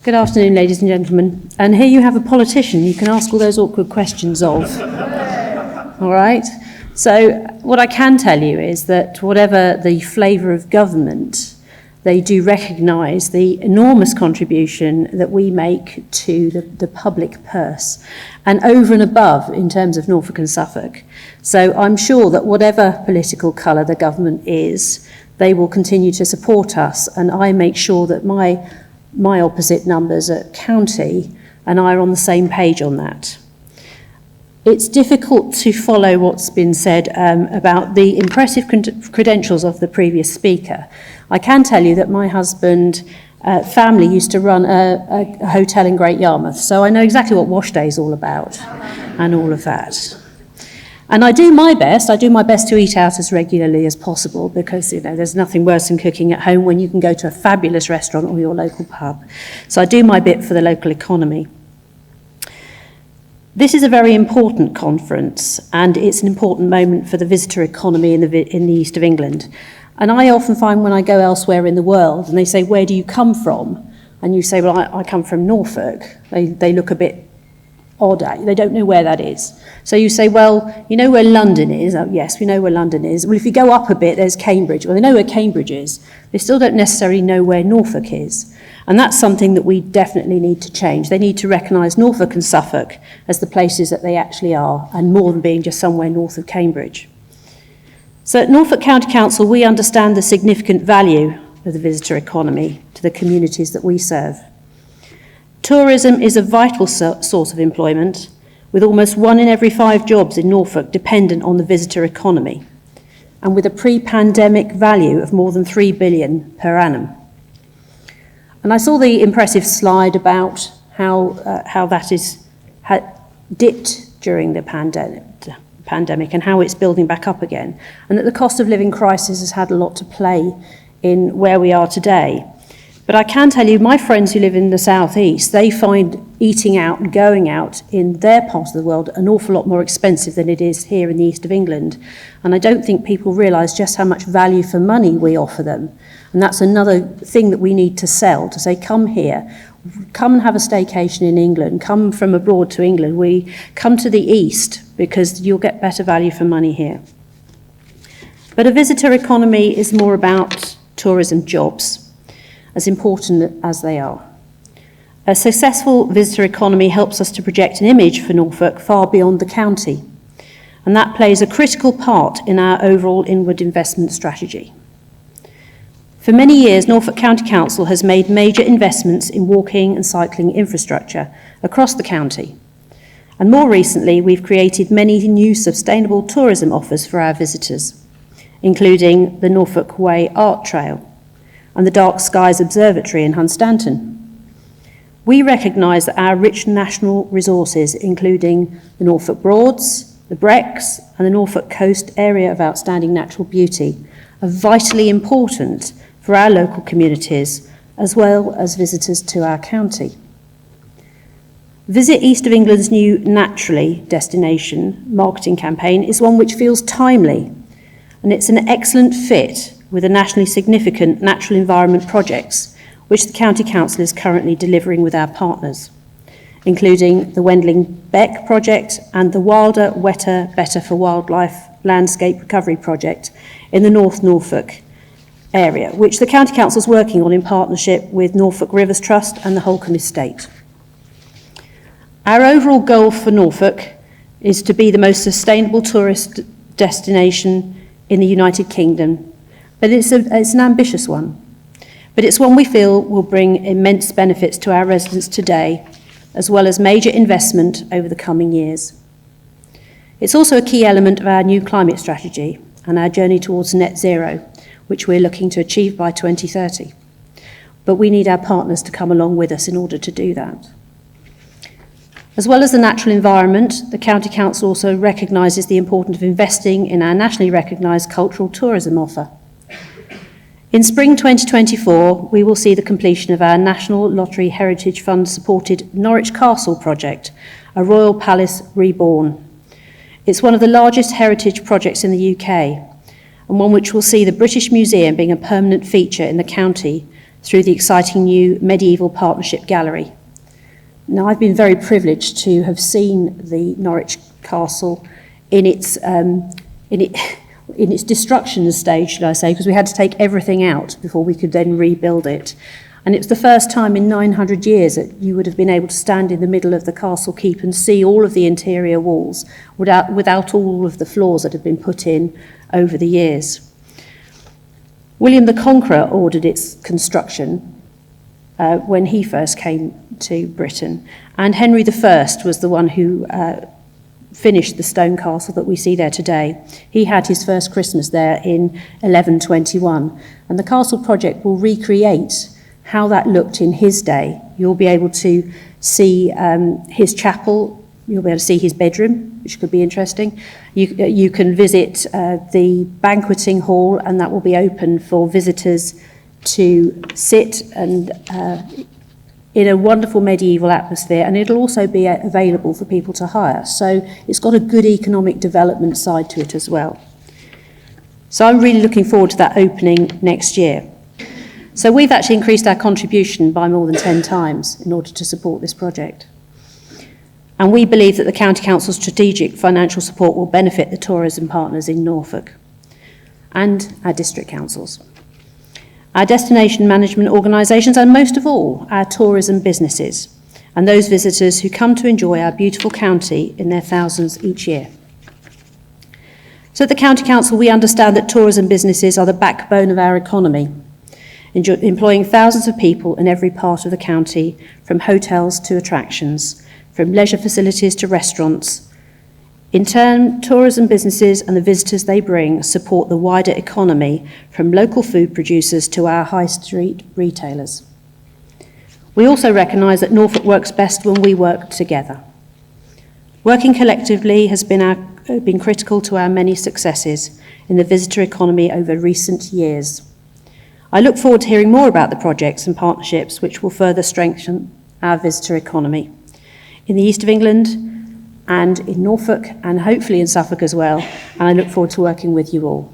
Good afternoon, ladies and gentlemen. And here you have a politician you can ask all those awkward questions of. All right? So what I can tell you is that whatever the flavour of government, they do recognise the enormous contribution that we make to the public purse, and over and above in terms of Norfolk and Suffolk. So I'm sure that whatever political colour the government is, they will continue to support us, and I make sure that my opposite numbers at county and I are on the same page on that. It's difficult to follow what's been said about the impressive credentials of the previous speaker. I can tell you that my husband family used to run a hotel in Great Yarmouth, so I know exactly what wash day is all about and all of that. And I do my best to eat out as regularly as possible because, there's nothing worse than cooking at home when you can go to a fabulous restaurant or your local pub. So I do my bit for the local economy. This is a very important conference, and it's an important moment for the visitor economy in the east of England. And I often find when I go elsewhere in the world and they say, "Where do you come from?" And you say, "Well, I come from Norfolk." They look a bit odd at you. They don't know where that is. So you say, "Well, you know where London is?" "Oh, yes, we know where London is." "Well, if you go up a bit, there's Cambridge." Well, they know where Cambridge is. They still don't necessarily know where Norfolk is. And that's something that we definitely need to change. They need to recognise Norfolk and Suffolk as the places that they actually are, and more than being just somewhere north of Cambridge. So at Norfolk County Council, we understand the significant value of the visitor economy to the communities that we serve. Tourism is a vital source of employment, with almost 1 in every 5 jobs in Norfolk dependent on the visitor economy, and with a pre-pandemic value of more than $3 billion per annum. And I saw the impressive slide about how that had dipped during the pandemic and how it's building back up again, and that the cost of living crisis has had a lot to play in where we are today. But I can tell you, my friends who live in the southeast, they find eating out and going out in their part of the world an awful lot more expensive than it is here in the east of England. And I don't think people realise just how much value for money we offer them. And that's another thing that we need to sell, to say, come here, come and have a staycation in England, come from abroad to England. We come to the east because you'll get better value for money here. But a visitor economy is more about tourism jobs, as important as they are. A successful visitor economy helps us to project an image for Norfolk far beyond the county, and that plays a critical part in our overall inward investment strategy. For many years, Norfolk County Council has made major investments in walking and cycling infrastructure across the county, and more recently we've created many new sustainable tourism offers for our visitors, including the Norfolk Way Art Trail and the Dark Skies Observatory in Hunstanton. We recognise that our rich national resources, including the Norfolk Broads, the Brecks, and the Norfolk Coast area of outstanding natural beauty, are vitally important for our local communities, as well as visitors to our county. Visit East of England's new Naturally destination marketing campaign is one which feels timely, and it's an excellent fit with the nationally significant natural environment projects which the County Council is currently delivering with our partners, including the Wendling Beck project and the Wilder, Wetter, Better for Wildlife Landscape Recovery project in the North Norfolk area, which the County Council is working on in partnership with Norfolk Rivers Trust and the Holcombe Estate. Our overall goal for Norfolk is to be the most sustainable tourist destination in the United Kingdom. But it's an ambitious one. But it's one we feel will bring immense benefits to our residents today, as well as major investment over the coming years. It's also a key element of our new climate strategy and our journey towards net zero, which we're looking to achieve by 2030. But we need our partners to come along with us in order to do that. As well as the natural environment, the County Council also recognises the importance of investing in our nationally recognised cultural tourism offer. In spring 2024, we will see the completion of our National Lottery Heritage Fund supported Norwich Castle project, a royal palace reborn. It's one of the largest heritage projects in the UK, and one which will see the British Museum being a permanent feature in the county through the exciting new medieval partnership gallery. Now, I've been very privileged to have seen the Norwich Castle in its destruction stage, should I say, because we had to take everything out before we could then rebuild it. And it's the first time in 900 years that you would have been able to stand in the middle of the castle keep and see all of the interior walls without all of the floors that have been put in over the years. William the Conqueror ordered its construction when he first came to Britain, and Henry I was the one who finished the stone castle that we see there today. He had his first Christmas there in 1121, and the castle project will recreate how that looked in his day. You'll be able to see his chapel, you'll be able to see his bedroom, which could be interesting. You can visit the banqueting hall, and that will be open for visitors to sit and in a wonderful medieval atmosphere, and it'll also be available for people to hire. So it's got a good economic development side to it as well. So I'm really looking forward to that opening next year. So we've actually increased our contribution by more than 10 times in order to support this project. And we believe that the County Council's strategic financial support will benefit the tourism partners in Norfolk and our district councils, our destination management organisations, and most of all, our tourism businesses and those visitors who come to enjoy our beautiful county in their thousands each year. So at the County Council, we understand that tourism businesses are the backbone of our economy, employing thousands of people in every part of the county, from hotels to attractions, from leisure facilities to restaurants. In turn, tourism businesses and the visitors they bring support the wider economy, from local food producers to our high street retailers. We also recognise that Norfolk works best when we work together. Working collectively has been critical to our many successes in the visitor economy over recent years. I look forward to hearing more about the projects and partnerships which will further strengthen our visitor economy in the east of England and in Norfolk and hopefully in Suffolk as well, and I look forward to working with you all.